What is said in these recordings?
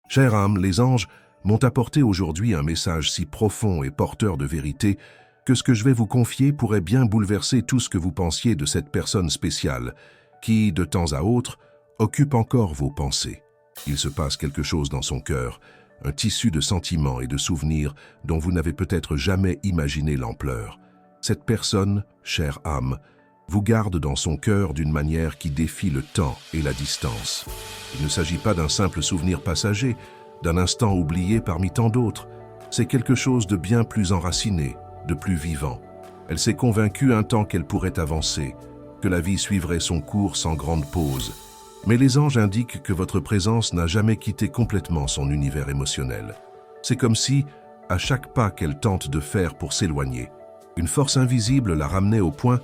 Chère âme, les anges m'ont apporté aujourd'hui un message si profond et porteur de vérité que ce que je vais vous confier pourrait bien bouleverser tout ce que vous pensiez de cette personne spéciale qui, de temps à autre, occupe encore vos pensées. Il se passe quelque chose dans son cœur, un tissu de sentiments et de souvenirs dont vous n'avez peut-être jamais imaginé l'ampleur. Cette personne, chère âme, vous garde dans son cœur d'une manière qui défie le temps et la distance. Il ne s'agit pas d'un simple souvenir passager, d'un instant oublié parmi tant d'autres. C'est quelque chose de bien plus enraciné, de plus vivant. Elle s'est convaincue un temps qu'elle pourrait avancer, que la vie suivrait son cours sans grande pause. Mais les anges indiquent que votre présence n'a jamais quitté complètement son univers émotionnel. C'est comme si, à chaque pas qu'elle tente de faire pour s'éloigner, une force invisible la ramenait au point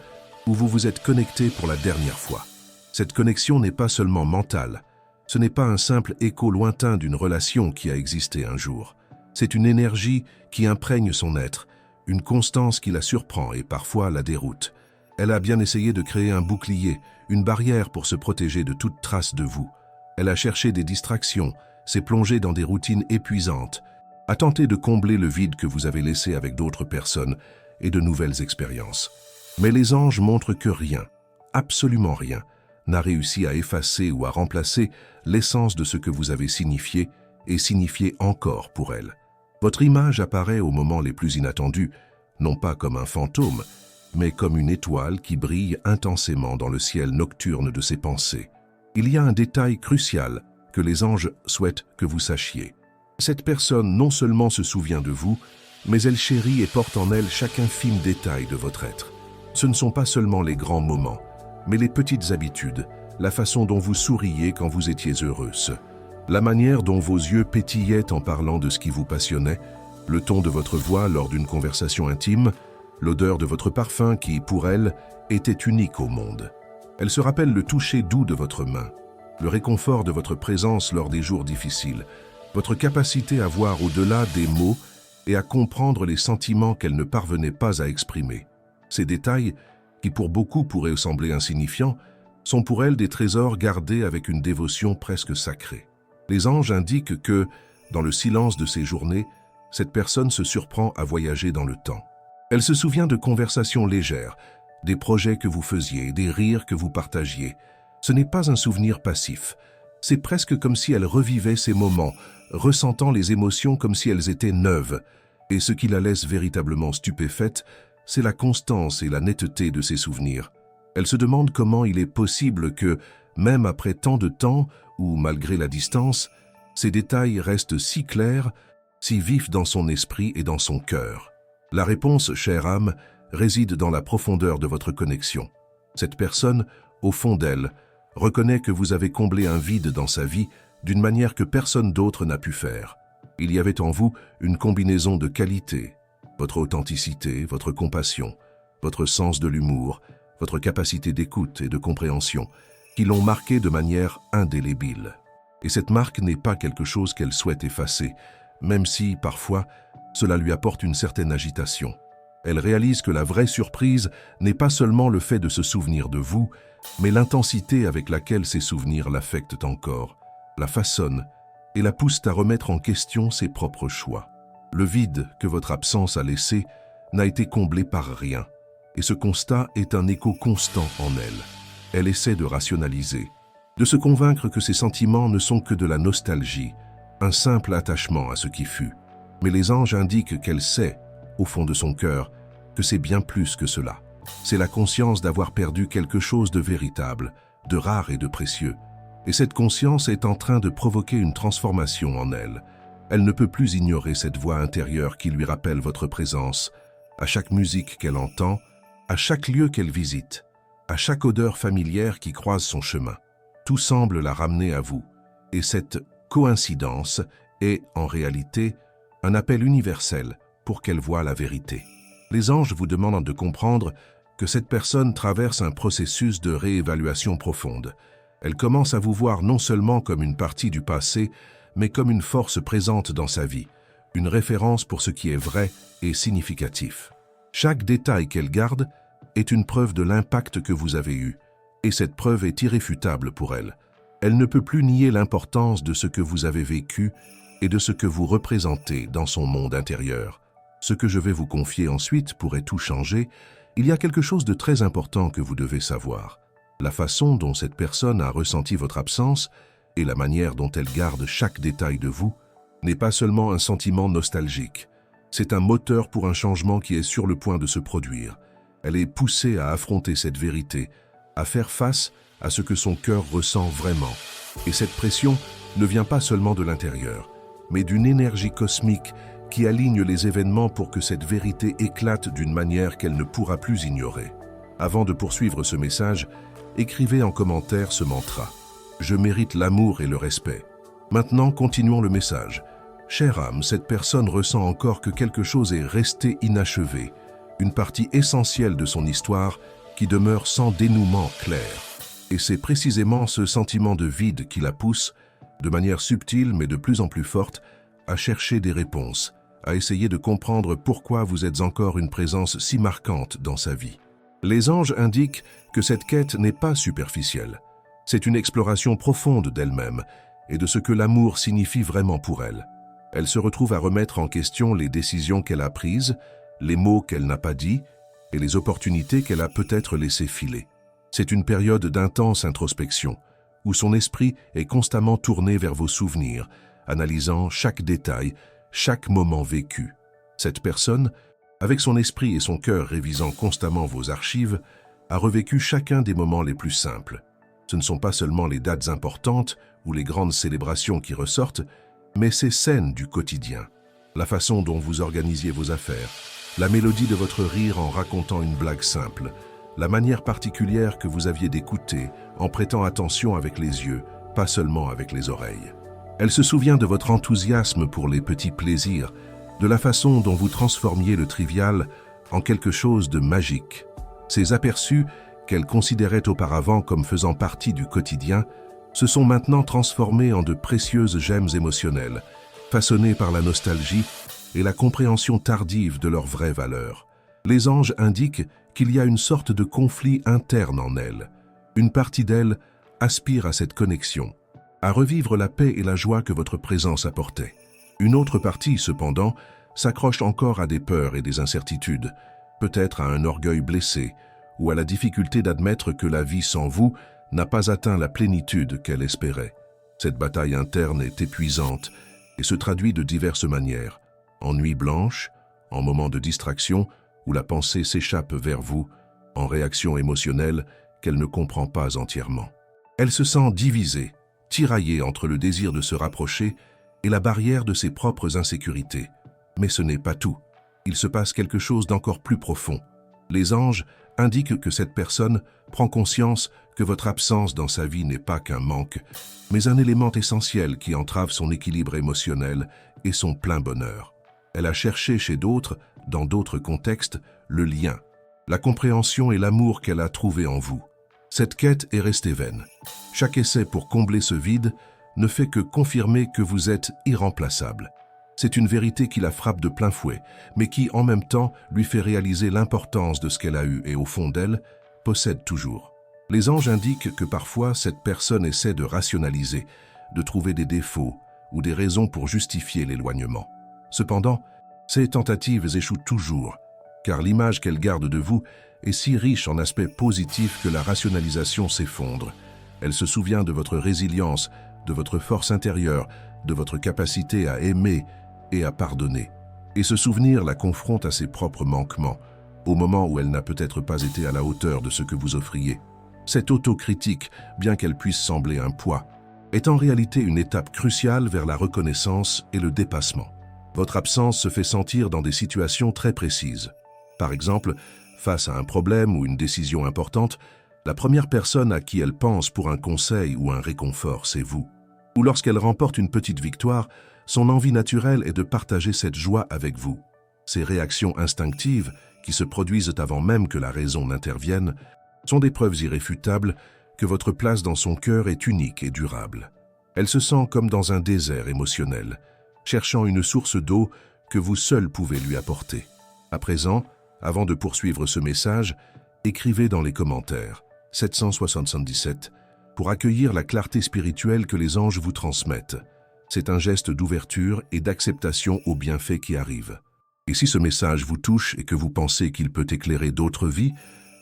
où vous vous êtes connecté pour la dernière fois. Cette connexion n'est pas seulement mentale, ce n'est pas un simple écho lointain d'une relation qui a existé un jour. C'est une énergie qui imprègne son être, une constance qui la surprend et parfois la déroute. Elle a bien essayé de créer un bouclier, une barrière pour se protéger de toute trace de vous. Elle a cherché des distractions, s'est plongée dans des routines épuisantes, a tenté de combler le vide que vous avez laissé avec d'autres personnes et de nouvelles expériences. Mais les anges montrent que rien, absolument rien, n'a réussi à effacer ou à remplacer l'essence de ce que vous avez signifié et signifié encore pour elle. Votre image apparaît aux moments les plus inattendus, non pas comme un fantôme, mais comme une étoile qui brille intensément dans le ciel nocturne de ses pensées. Il y a un détail crucial que les anges souhaitent que vous sachiez. Cette personne non seulement se souvient de vous, mais elle chérit et porte en elle chaque infime détail de votre être. Ce ne sont pas seulement les grands moments, mais les petites habitudes, la façon dont vous souriez quand vous étiez heureuse, la manière dont vos yeux pétillaient en parlant de ce qui vous passionnait, le ton de votre voix lors d'une conversation intime, l'odeur de votre parfum qui, pour elle, était unique au monde. Elle se rappelle le toucher doux de votre main, le réconfort de votre présence lors des jours difficiles, votre capacité à voir au-delà des mots et à comprendre les sentiments qu'elle ne parvenait pas à exprimer. Ces détails, qui pour beaucoup pourraient sembler insignifiants, sont pour elle des trésors gardés avec une dévotion presque sacrée. Les anges indiquent que, dans le silence de ces journées, cette personne se surprend à voyager dans le temps. Elle se souvient de conversations légères, des projets que vous faisiez, des rires que vous partagiez. Ce n'est pas un souvenir passif. C'est presque comme si elle revivait ces moments, ressentant les émotions comme si elles étaient neuves. Et ce qui la laisse véritablement stupéfaite, c'est la constance et la netteté de ses souvenirs. Elle se demande comment il est possible que, même après tant de temps, ou malgré la distance, ces détails restent si clairs, si vifs dans son esprit et dans son cœur. La réponse, chère âme, réside dans la profondeur de votre connexion. Cette personne, au fond d'elle, reconnaît que vous avez comblé un vide dans sa vie d'une manière que personne d'autre n'a pu faire. Il y avait en vous une combinaison de qualités, votre authenticité, votre compassion, votre sens de l'humour, votre capacité d'écoute et de compréhension, qui l'ont marqué de manière indélébile. Et cette marque n'est pas quelque chose qu'elle souhaite effacer, même si, parfois, cela lui apporte une certaine agitation. Elle réalise que la vraie surprise n'est pas seulement le fait de se souvenir de vous, mais l'intensité avec laquelle ces souvenirs l'affectent encore, la façonnent et la poussent à remettre en question ses propres choix. Le vide que votre absence a laissé n'a été comblé par rien, et ce constat est un écho constant en elle. Elle essaie de rationaliser, de se convaincre que ses sentiments ne sont que de la nostalgie, un simple attachement à ce qui fut. Mais les anges indiquent qu'elle sait, au fond de son cœur, que c'est bien plus que cela. C'est la conscience d'avoir perdu quelque chose de véritable, de rare et de précieux. Et cette conscience est en train de provoquer une transformation en elle. Elle ne peut plus ignorer cette voix intérieure qui lui rappelle votre présence, à chaque musique qu'elle entend, à chaque lieu qu'elle visite, à chaque odeur familière qui croise son chemin. Tout semble la ramener à vous. Et cette coïncidence est, en réalité, un appel universel pour qu'elle voie la vérité. Les anges vous demandent de comprendre que cette personne traverse un processus de réévaluation profonde. Elle commence à vous voir non seulement comme une partie du passé, mais comme une force présente dans sa vie, une référence pour ce qui est vrai et significatif. Chaque détail qu'elle garde est une preuve de l'impact que vous avez eu, et cette preuve est irréfutable pour elle. Elle ne peut plus nier l'importance de ce que vous avez vécu et de ce que vous représentez dans son monde intérieur. Ce que je vais vous confier ensuite pourrait tout changer. Il y a quelque chose de très important que vous devez savoir. La façon dont cette personne a ressenti votre absence et la manière dont elle garde chaque détail de vous n'est pas seulement un sentiment nostalgique. C'est un moteur pour un changement qui est sur le point de se produire. Elle est poussée à affronter cette vérité, à faire face à ce que son cœur ressent vraiment. Et cette pression ne vient pas seulement de l'intérieur, mais d'une énergie cosmique qui aligne les événements pour que cette vérité éclate d'une manière qu'elle ne pourra plus ignorer. Avant de poursuivre ce message, écrivez en commentaire ce mantra. Je mérite l'amour et le respect. Maintenant, continuons le message. Chère âme, cette personne ressent encore que quelque chose est resté inachevé, une partie essentielle de son histoire qui demeure sans dénouement clair. Et c'est précisément ce sentiment de vide qui la pousse, de manière subtile mais de plus en plus forte, à chercher des réponses, à essayer de comprendre pourquoi vous êtes encore une présence si marquante dans sa vie. Les anges indiquent que cette quête n'est pas superficielle. C'est une exploration profonde d'elle-même et de ce que l'amour signifie vraiment pour elle. Elle se retrouve à remettre en question les décisions qu'elle a prises, les mots qu'elle n'a pas dits et les opportunités qu'elle a peut-être laissées filer. C'est une période d'intense introspection, où son esprit est constamment tourné vers vos souvenirs, analysant chaque détail, chaque moment vécu. Cette personne, avec son esprit et son cœur révisant constamment vos archives, a revécu chacun des moments les plus simples. Ce ne sont pas seulement les dates importantes ou les grandes célébrations qui ressortent, mais ces scènes du quotidien. La façon dont vous organisiez vos affaires, la mélodie de votre rire en racontant une blague simple, la manière particulière que vous aviez d'écouter en prêtant attention avec les yeux, pas seulement avec les oreilles. Elle se souvient de votre enthousiasme pour les petits plaisirs, de la façon dont vous transformiez le trivial en quelque chose de magique. Ces aperçus qu'elle considérait auparavant comme faisant partie du quotidien se sont maintenant transformés en de précieuses gemmes émotionnelles, façonnées par la nostalgie et la compréhension tardive de leurs vraies valeurs. Les anges indiquent qu'il y a une sorte de conflit interne en elle. Une partie d'elle aspire à cette connexion, à revivre la paix et la joie que votre présence apportait. Une autre partie, cependant, s'accroche encore à des peurs et des incertitudes, peut-être à un orgueil blessé ou à la difficulté d'admettre que la vie sans vous n'a pas atteint la plénitude qu'elle espérait. Cette bataille interne est épuisante et se traduit de diverses manières, en nuit blanche, en moments de distraction où la pensée s'échappe vers vous, en réaction émotionnelle qu'elle ne comprend pas entièrement. Elle se sent divisée, tiraillée entre le désir de se rapprocher et la barrière de ses propres insécurités. Mais ce n'est pas tout. Il se passe quelque chose d'encore plus profond. Les anges indiquent que cette personne prend conscience que votre absence dans sa vie n'est pas qu'un manque, mais un élément essentiel qui entrave son équilibre émotionnel et son plein bonheur. Elle a cherché chez d'autres, dans d'autres contextes, le lien, la compréhension et l'amour qu'elle a trouvé en vous. Cette quête est restée vaine. Chaque essai pour combler ce vide ne fait que confirmer que vous êtes irremplaçable. C'est une vérité qui la frappe de plein fouet, mais qui, en même temps, lui fait réaliser l'importance de ce qu'elle a eu et, au fond d'elle, possède toujours. Les anges indiquent que parfois, cette personne essaie de rationaliser, de trouver des défauts ou des raisons pour justifier l'éloignement. Cependant, ces tentatives échouent toujours, car l'image qu'elle garde de vous est si riche en aspects positifs que la rationalisation s'effondre. Elle se souvient de votre résilience, de votre force intérieure, de votre capacité à aimer et à pardonner. Et ce souvenir la confronte à ses propres manquements, au moment où elle n'a peut-être pas été à la hauteur de ce que vous offriez. Cette autocritique, bien qu'elle puisse sembler un poids, est en réalité une étape cruciale vers la reconnaissance et le dépassement. Votre absence se fait sentir dans des situations très précises. Par exemple, face à un problème ou une décision importante, la première personne à qui elle pense pour un conseil ou un réconfort, c'est vous. Ou lorsqu'elle remporte une petite victoire, son envie naturelle est de partager cette joie avec vous. Ces réactions instinctives, qui se produisent avant même que la raison n'intervienne, sont des preuves irréfutables que votre place dans son cœur est unique et durable. Elle se sent comme dans un désert émotionnel, cherchant une source d'eau que vous seul pouvez lui apporter. À présent, avant de poursuivre ce message, écrivez dans les commentaires 777 pour accueillir la clarté spirituelle que les anges vous transmettent. C'est un geste d'ouverture et d'acceptation aux bienfaits qui arrivent. Et si ce message vous touche et que vous pensez qu'il peut éclairer d'autres vies,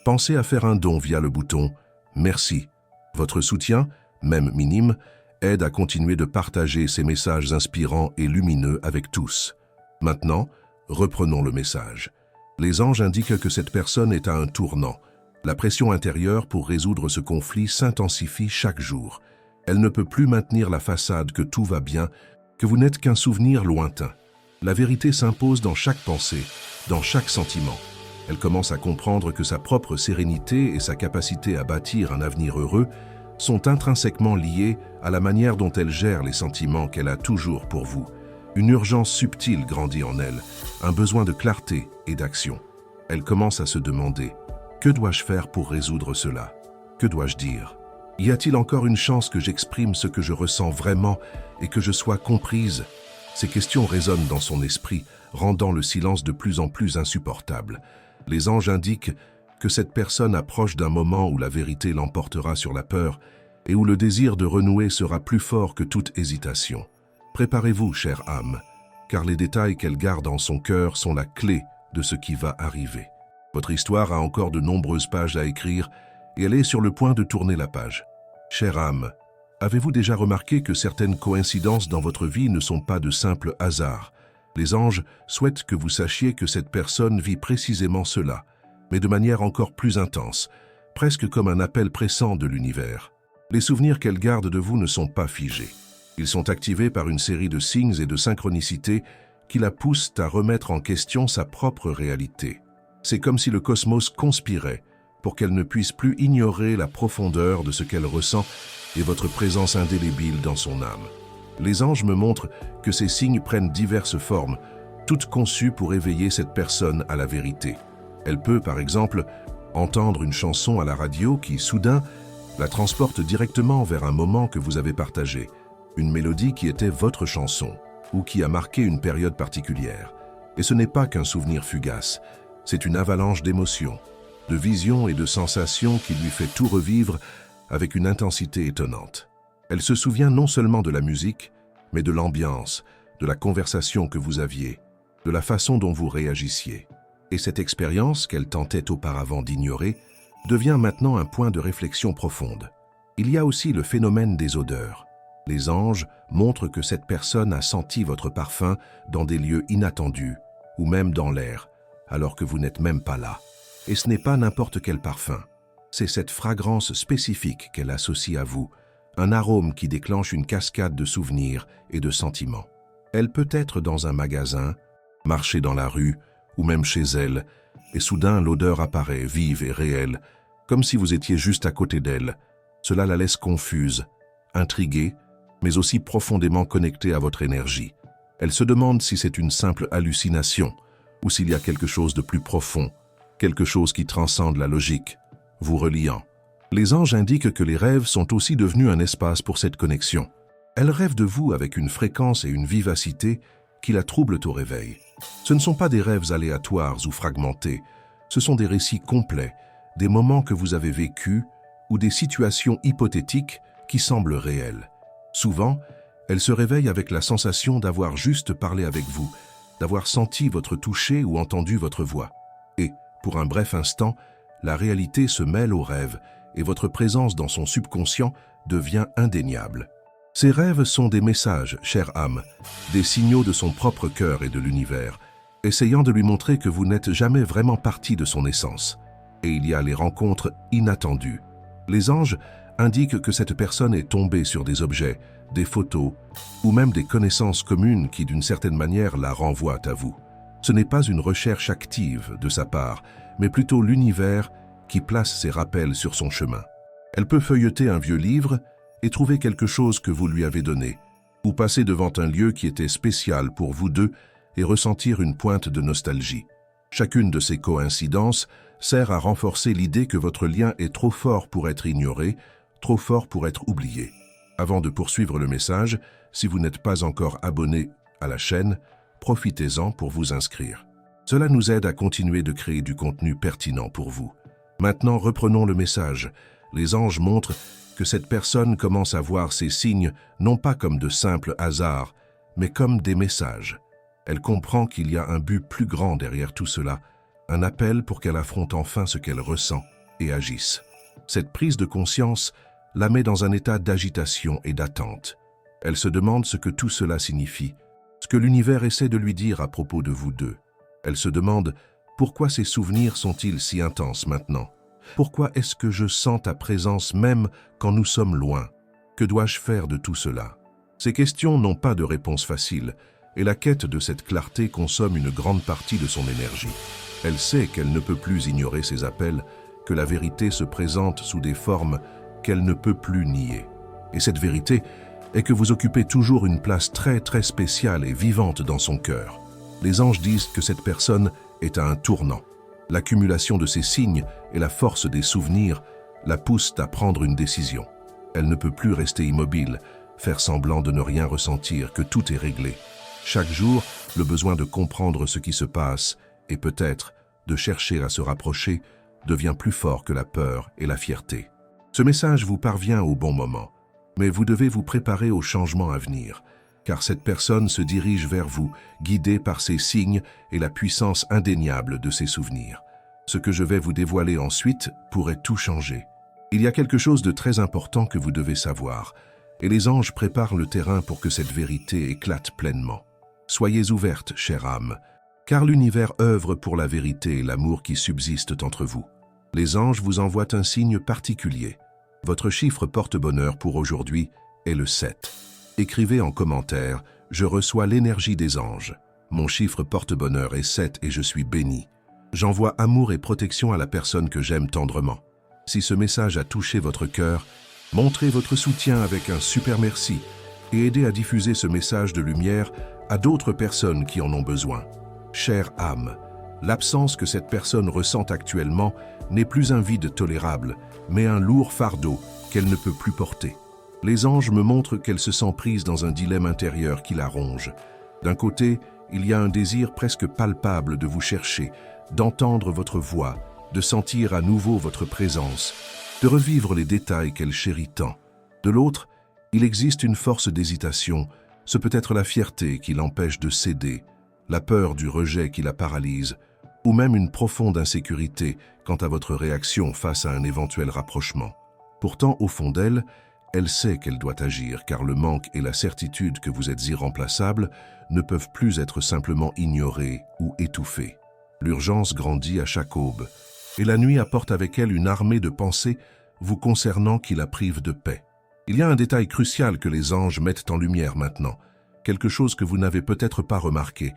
pensez à faire un don via le bouton « Merci ». Votre soutien, même minime, aide à continuer de partager ces messages inspirants et lumineux avec tous. Maintenant, reprenons le message. Les anges indiquent que cette personne est à un tournant. La pression intérieure pour résoudre ce conflit s'intensifie chaque jour. Elle ne peut plus maintenir la façade que tout va bien, que vous n'êtes qu'un souvenir lointain. La vérité s'impose dans chaque pensée, dans chaque sentiment. Elle commence à comprendre que sa propre sérénité et sa capacité à bâtir un avenir heureux sont intrinsèquement liées à la manière dont elle gère les sentiments qu'elle a toujours pour vous. Une urgence subtile grandit en elle, un besoin de clarté et d'action. Elle commence à se demander « Que dois-je faire pour résoudre cela? Que dois-je dire? Y a-t-il encore une chance que j'exprime ce que je ressens vraiment et que je sois comprise ?» Ces questions résonnent dans son esprit, rendant le silence de plus en plus insupportable. Les anges indiquent que cette personne approche d'un moment où la vérité l'emportera sur la peur et où le désir de renouer sera plus fort que toute hésitation. Préparez-vous, chère âme, car les détails qu'elle garde en son cœur sont la clé de ce qui va arriver. Votre histoire a encore de nombreuses pages à écrire et elle est sur le point de tourner la page. Chère âme, avez-vous déjà remarqué que certaines coïncidences dans votre vie ne sont pas de simples hasards? Les anges souhaitent que vous sachiez que cette personne vit précisément cela, mais de manière encore plus intense, presque comme un appel pressant de l'univers. Les souvenirs qu'elle garde de vous ne sont pas figés. Ils sont activés par une série de signes et de synchronicités qui la poussent à remettre en question sa propre réalité. C'est comme si le cosmos conspirait pour qu'elle ne puisse plus ignorer la profondeur de ce qu'elle ressent et votre présence indélébile dans son âme. Les anges me montrent que ces signes prennent diverses formes, toutes conçues pour éveiller cette personne à la vérité. Elle peut, par exemple, entendre une chanson à la radio qui, soudain, la transporte directement vers un moment que vous avez partagé, une mélodie qui était votre chanson ou qui a marqué une période particulière. Et ce n'est pas qu'un souvenir fugace, c'est une avalanche d'émotions, de visions et de sensations qui lui fait tout revivre avec une intensité étonnante. Elle se souvient non seulement de la musique, mais de l'ambiance, de la conversation que vous aviez, de la façon dont vous réagissiez. Et cette expérience, qu'elle tentait auparavant d'ignorer, devient maintenant un point de réflexion profonde. Il y a aussi le phénomène des odeurs. Les anges montrent que cette personne a senti votre parfum dans des lieux inattendus, ou même dans l'air, alors que vous n'êtes même pas là. Et ce n'est pas n'importe quel parfum. C'est cette fragrance spécifique qu'elle associe à vous, un arôme qui déclenche une cascade de souvenirs et de sentiments. Elle peut être dans un magasin, marcher dans la rue, ou même chez elle, et soudain l'odeur apparaît vive et réelle, comme si vous étiez juste à côté d'elle. Cela la laisse confuse, intriguée, mais aussi profondément connectée à votre énergie. Elle se demande si c'est une simple hallucination, ou s'il y a quelque chose de plus profond, quelque chose qui transcende la logique, vous reliant. Les anges indiquent que les rêves sont aussi devenus un espace pour cette connexion. Elle rêve de vous avec une fréquence et une vivacité qui la troublent au réveil. Ce ne sont pas des rêves aléatoires ou fragmentés, ce sont des récits complets, des moments que vous avez vécus ou des situations hypothétiques qui semblent réelles. Souvent, elle se réveille avec la sensation d'avoir juste parlé avec vous, d'avoir senti votre toucher ou entendu votre voix. Et, pour un bref instant, la réalité se mêle aux rêves et votre présence dans son subconscient devient indéniable. Ces rêves sont des messages, chère âme, des signaux de son propre cœur et de l'univers, essayant de lui montrer que vous n'êtes jamais vraiment partie de son essence. Et il y a les rencontres inattendues. Les anges indiquent que cette personne est tombée sur des objets, des photos, ou même des connaissances communes qui d'une certaine manière la renvoient à vous. Ce n'est pas une recherche active de sa part, mais plutôt l'univers qui place ses rappels sur son chemin. Elle peut feuilleter un vieux livre et trouver quelque chose que vous lui avez donné, ou passer devant un lieu qui était spécial pour vous deux et ressentir une pointe de nostalgie. Chacune de ces coïncidences sert à renforcer l'idée que votre lien est trop fort pour être ignoré, trop fort pour être oublié. Avant de poursuivre le message, si vous n'êtes pas encore abonné à la chaîne, profitez-en pour vous inscrire. Cela nous aide à continuer de créer du contenu pertinent pour vous. Maintenant, reprenons le message. Les anges montrent que cette personne commence à voir ces signes non pas comme de simples hasards, mais comme des messages. Elle comprend qu'il y a un but plus grand derrière tout cela, un appel pour qu'elle affronte enfin ce qu'elle ressent et agisse. Cette prise de conscience la met dans un état d'agitation et d'attente. Elle se demande ce que tout cela signifie, ce que l'univers essaie de lui dire à propos de vous deux. Elle se demande pourquoi ces souvenirs sont-ils si intenses maintenant? Pourquoi est-ce que je sens ta présence même quand nous sommes loin? Que dois-je faire de tout cela? Ces questions n'ont pas de réponse facile, et la quête de cette clarté consomme une grande partie de son énergie. Elle sait qu'elle ne peut plus ignorer ces appels, que la vérité se présente sous des formes qu'elle ne peut plus nier. Et cette vérité est que vous occupez toujours une place très spéciale et vivante dans son cœur. Les anges disent que cette personne est à un tournant. L'accumulation de ces signes et la force des souvenirs la poussent à prendre une décision. Elle ne peut plus rester immobile, faire semblant de ne rien ressentir, que tout est réglé. Chaque jour, le besoin de comprendre ce qui se passe et peut-être de chercher à se rapprocher devient plus fort que la peur et la fierté. Ce message vous parvient au bon moment, mais vous devez vous préparer au changement à venir, car cette personne se dirige vers vous, guidée par ses signes et la puissance indéniable de ses souvenirs. Ce que je vais vous dévoiler ensuite pourrait tout changer. Il y a quelque chose de très important que vous devez savoir, et les anges préparent le terrain pour que cette vérité éclate pleinement. Soyez ouverte, chère âme, car l'univers œuvre pour la vérité et l'amour qui subsistent entre vous. Les anges vous envoient un signe particulier. Votre chiffre porte-bonheur pour aujourd'hui est le 7. Écrivez en commentaire « Je reçois l'énergie des anges. Mon chiffre porte-bonheur est 7 et je suis béni. J'envoie amour et protection à la personne que j'aime tendrement. » Si ce message a touché votre cœur, montrez votre soutien avec un super merci et aidez à diffuser ce message de lumière à d'autres personnes qui en ont besoin. Chère âme, l'absence que cette personne ressent actuellement n'est plus un vide tolérable, mais un lourd fardeau qu'elle ne peut plus porter. Les anges me montrent qu'elle se sent prise dans un dilemme intérieur qui la ronge. D'un côté, il y a un désir presque palpable de vous chercher, d'entendre votre voix, de sentir à nouveau votre présence, de revivre les détails qu'elle chérit tant. De l'autre, il existe une force d'hésitation, ce peut être la fierté qui l'empêche de céder, la peur du rejet qui la paralyse, ou même une profonde insécurité quant à votre réaction face à un éventuel rapprochement. Pourtant, au fond d'elle, elle sait qu'elle doit agir, car le manque et la certitude que vous êtes irremplaçable ne peuvent plus être simplement ignorés ou étouffés. L'urgence grandit à chaque aube, et la nuit apporte avec elle une armée de pensées vous concernant qui la privent de paix. Il y a un détail crucial que les anges mettent en lumière maintenant, quelque chose que vous n'avez peut-être pas remarqué,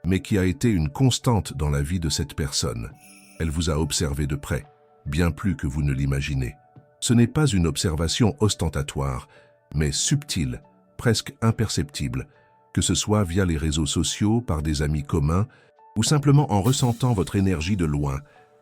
mais qui a été une constante dans la vie de cette personne. Elle vous a observé de près, bien plus que vous ne l'imaginez. Ce n'est pas une observation ostentatoire, mais subtile, presque imperceptible, que ce soit via les réseaux sociaux, par des amis communs, ou simplement en ressentant votre énergie de loin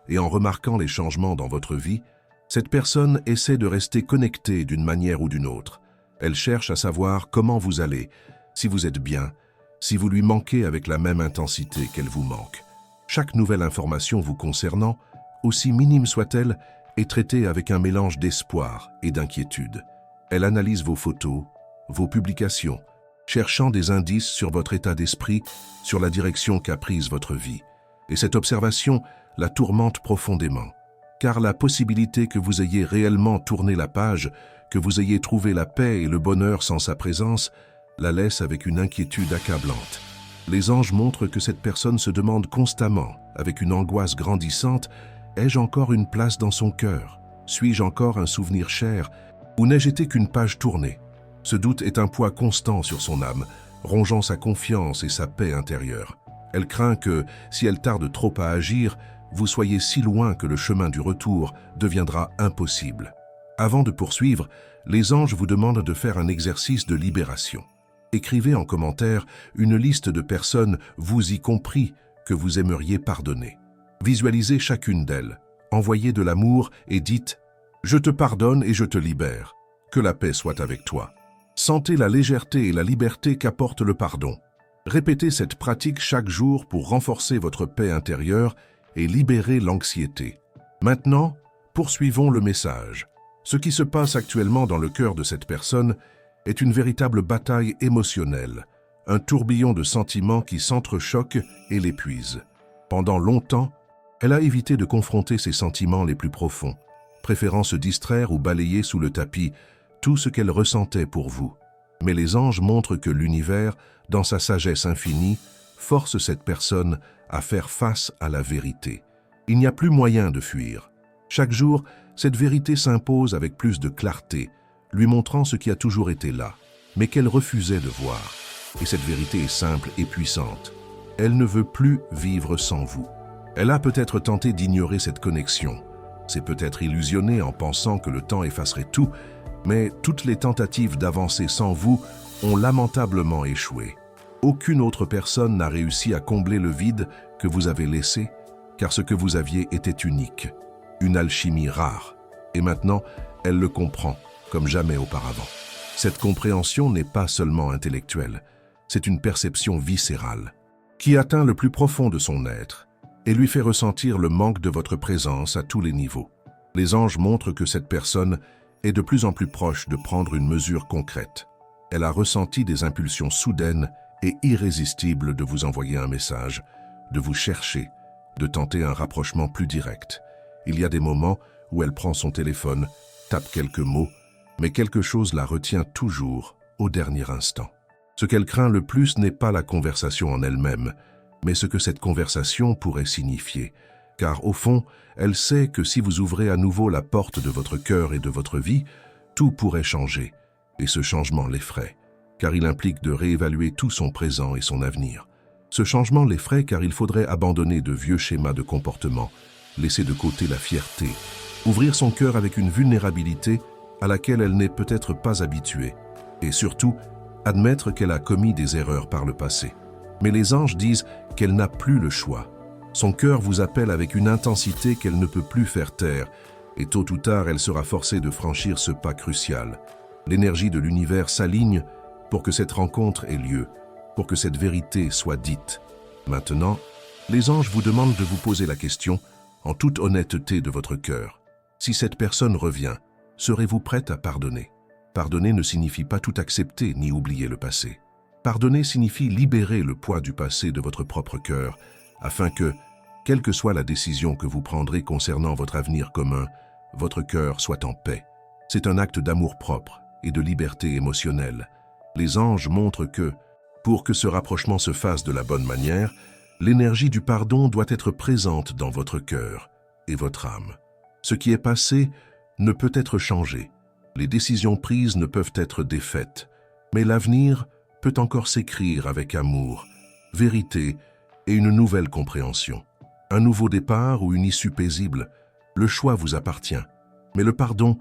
et en remarquant les changements dans votre vie. Cette personne essaie de rester connectée d'une manière ou d'une autre. Elle cherche à savoir comment vous allez, si vous êtes bien, si vous lui manquez avec la même intensité qu'elle vous manque. Chaque nouvelle information vous concernant, aussi minime soit-elle, est traitée avec un mélange d'espoir et d'inquiétude. Elle analyse vos photos, vos publications, cherchant des indices sur votre état d'esprit, sur la direction qu'a prise votre vie. Et cette observation la tourmente profondément, car la possibilité que vous ayez réellement tourné la page, que vous ayez trouvé la paix et le bonheur sans sa présence, la laisse avec une inquiétude accablante. Les anges montrent que cette personne se demande constamment, avec une angoisse grandissante, « Ai-je encore une place dans son cœur? Suis-je encore un souvenir cher? Ou n'ai-je été qu'une page tournée ?» Ce doute est un poids constant sur son âme, rongeant sa confiance et sa paix intérieure. Elle craint que, si elle tarde trop à agir, vous soyez si loin que le chemin du retour deviendra impossible. Avant de poursuivre, les anges vous demandent de faire un exercice de libération. Écrivez en commentaire une liste de personnes, vous y compris, que vous aimeriez pardonner. Visualisez chacune d'elles, envoyez de l'amour et dites « Je te pardonne et je te libère. Que la paix soit avec toi. » Sentez la légèreté et la liberté qu'apporte le pardon. Répétez cette pratique chaque jour pour renforcer votre paix intérieure et libérer l'anxiété. Maintenant, poursuivons le message. Ce qui se passe actuellement dans le cœur de cette personne est une véritable bataille émotionnelle, un tourbillon de sentiments qui s'entrechoquent et l'épuisent. Pendant longtemps, elle a évité de confronter ses sentiments les plus profonds, préférant se distraire ou balayer sous le tapis tout ce qu'elle ressentait pour vous. Mais les anges montrent que l'univers, dans sa sagesse infinie, force cette personne à faire face à la vérité. Il n'y a plus moyen de fuir. Chaque jour, cette vérité s'impose avec plus de clarté, lui montrant ce qui a toujours été là, mais qu'elle refusait de voir. Et cette vérité est simple et puissante. Elle ne veut plus vivre sans vous. Elle a peut-être tenté d'ignorer cette connexion. s'est peut-être illusionnée en pensant que le temps effacerait tout, mais toutes les tentatives d'avancer sans vous ont lamentablement échoué. Aucune autre personne n'a réussi à combler le vide que vous avez laissé, car ce que vous aviez était unique, une alchimie rare. Et maintenant, elle le comprend, comme jamais auparavant. Cette compréhension n'est pas seulement intellectuelle, c'est une perception viscérale, qui atteint le plus profond de son être et lui fait ressentir le manque de votre présence à tous les niveaux. Les anges montrent que cette personne est de plus en plus proche de prendre une mesure concrète. Elle a ressenti des impulsions soudaines et irrésistibles de vous envoyer un message, de vous chercher, de tenter un rapprochement plus direct. Il y a des moments où elle prend son téléphone, tape quelques mots, mais quelque chose la retient toujours au dernier instant. Ce qu'elle craint le plus n'est pas la conversation en elle-même, mais ce que cette conversation pourrait signifier. Car au fond, elle sait que si vous ouvrez à nouveau la porte de votre cœur et de votre vie, tout pourrait changer. Et ce changement l'effraie, car il implique de réévaluer tout son présent et son avenir. Ce changement l'effraie car il faudrait abandonner de vieux schémas de comportement, laisser de côté la fierté, ouvrir son cœur avec une vulnérabilité à laquelle elle n'est peut-être pas habituée, et surtout, admettre qu'elle a commis des erreurs par le passé. Mais les anges disent qu'elle n'a plus le choix. Son cœur vous appelle avec une intensité qu'elle ne peut plus faire taire, et tôt ou tard, elle sera forcée de franchir ce pas crucial. L'énergie de l'univers s'aligne pour que cette rencontre ait lieu, pour que cette vérité soit dite. Maintenant, les anges vous demandent de vous poser la question, en toute honnêteté de votre cœur. Si cette personne revient, serez-vous prête à pardonner? Pardonner ne signifie pas tout accepter ni oublier le passé. Pardonner signifie libérer le poids du passé de votre propre cœur, afin que, quelle que soit la décision que vous prendrez concernant votre avenir commun, votre cœur soit en paix. C'est un acte d'amour-propre et de liberté émotionnelle. Les anges montrent que, pour que ce rapprochement se fasse de la bonne manière, l'énergie du pardon doit être présente dans votre cœur et votre âme. Ce qui est passé ne peut être changé. Les décisions prises ne peuvent être défaites, mais l'avenir peut encore s'écrire avec amour, vérité et une nouvelle compréhension. Un nouveau départ ou une issue paisible, le choix vous appartient, mais le pardon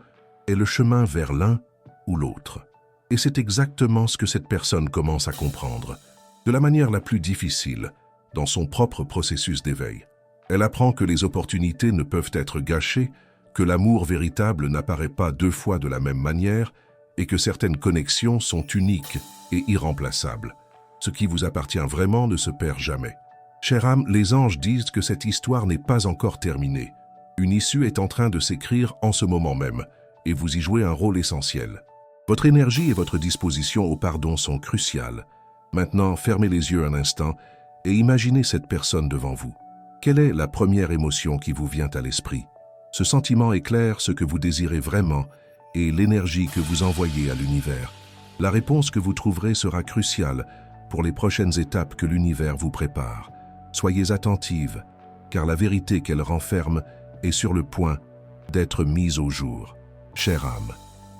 est le chemin vers l'un ou l'autre. Et c'est exactement ce que cette personne commence à comprendre, de la manière la plus difficile, dans son propre processus d'éveil. Elle apprend que les opportunités ne peuvent être gâchées, que l'amour véritable n'apparaît pas deux fois de la même manière et que certaines connexions sont uniques et irremplaçables. Ce qui vous appartient vraiment ne se perd jamais. Chère âme, les anges disent que cette histoire n'est pas encore terminée. Une issue est en train de s'écrire en ce moment même et vous y jouez un rôle essentiel. Votre énergie et votre disposition au pardon sont cruciales. Maintenant, fermez les yeux un instant et imaginez cette personne devant vous. Quelle est la première émotion qui vous vient à l'esprit? Ce sentiment éclaire ce que vous désirez vraiment et l'énergie que vous envoyez à l'univers. La réponse que vous trouverez sera cruciale pour les prochaines étapes que l'univers vous prépare. Soyez attentive, car la vérité qu'elle renferme est sur le point d'être mise au jour. Chère âme,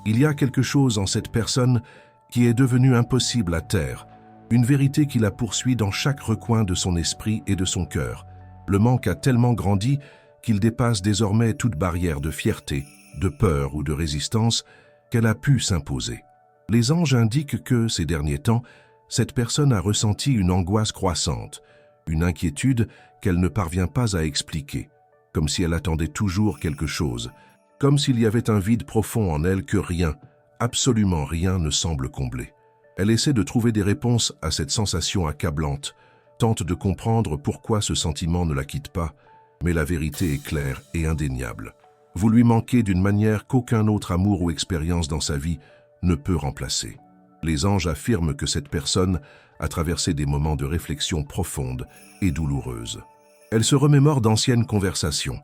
il y a quelque chose en cette personne qui est devenue impossible à taire, une vérité qui la poursuit dans chaque recoin de son esprit et de son cœur. Le manque a tellement grandi qu'il dépasse désormais toute barrière de fierté, de peur ou de résistance qu'elle a pu s'imposer. Les anges indiquent que, ces derniers temps, cette personne a ressenti une angoisse croissante, une inquiétude qu'elle ne parvient pas à expliquer, comme si elle attendait toujours quelque chose, comme s'il y avait un vide profond en elle que rien, absolument rien ne semble combler. Elle essaie de trouver des réponses à cette sensation accablante, tente de comprendre pourquoi ce sentiment ne la quitte pas, mais la vérité est claire et indéniable. Vous lui manquez d'une manière qu'aucun autre amour ou expérience dans sa vie ne peut remplacer. Les anges affirment que cette personne a traversé des moments de réflexion profonde et douloureuse. Elle se remémore d'anciennes conversations,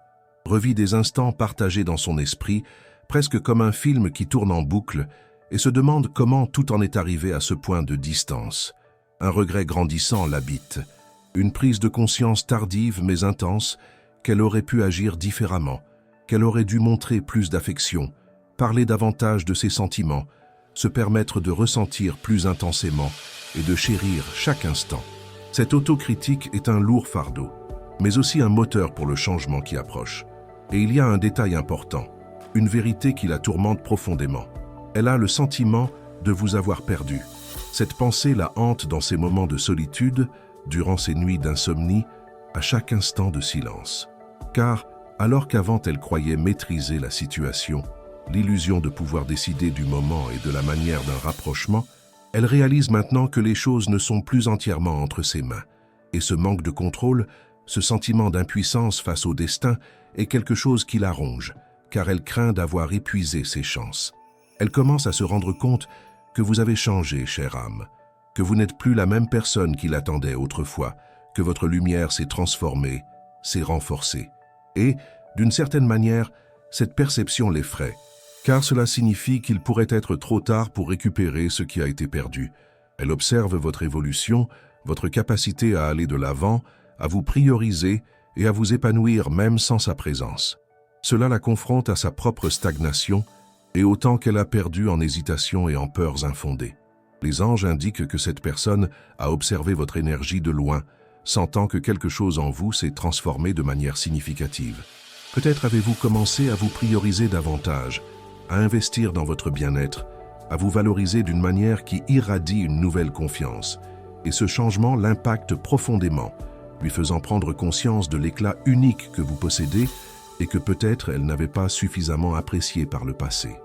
revit des instants partagés dans son esprit, presque comme un film qui tourne en boucle, et se demande comment tout en est arrivé à ce point de distance. Un regret grandissant l'habite, une prise de conscience tardive mais intense qu'elle aurait pu agir différemment, qu'elle aurait dû montrer plus d'affection, parler davantage de ses sentiments, se permettre de ressentir plus intensément et de chérir chaque instant. Cette autocritique est un lourd fardeau, mais aussi un moteur pour le changement qui approche. Et il y a un détail important, une vérité qui la tourmente profondément. Elle a le sentiment de vous avoir perdu. Cette pensée la hante dans ses moments de solitude, durant ses nuits d'insomnie, à chaque instant de silence. Car, alors qu'avant elle croyait maîtriser la situation, l'illusion de pouvoir décider du moment et de la manière d'un rapprochement, elle réalise maintenant que les choses ne sont plus entièrement entre ses mains. Et ce manque de contrôle, ce sentiment d'impuissance face au destin, est quelque chose qui la ronge, car elle craint d'avoir épuisé ses chances. Elle commence à se rendre compte que vous avez changé, chère âme, que vous n'êtes plus la même personne qui l'attendait autrefois, que votre lumière s'est transformée, s'est renforcée. Et, d'une certaine manière, cette perception l'effraie, car cela signifie qu'il pourrait être trop tard pour récupérer ce qui a été perdu. Elle observe votre évolution, votre capacité à aller de l'avant, à vous prioriser et à vous épanouir même sans sa présence. Cela la confronte à sa propre stagnation et au temps qu'elle a perdu en hésitation et en peurs infondées. Les anges indiquent que cette personne a observé votre énergie de loin, sentant que quelque chose en vous s'est transformé de manière significative. Peut-être avez-vous commencé à vous prioriser davantage, à investir dans votre bien-être, à vous valoriser d'une manière qui irradie une nouvelle confiance. Et ce changement l'impacte profondément, lui faisant prendre conscience de l'éclat unique que vous possédez et que peut-être elle n'avait pas suffisamment apprécié par le passé.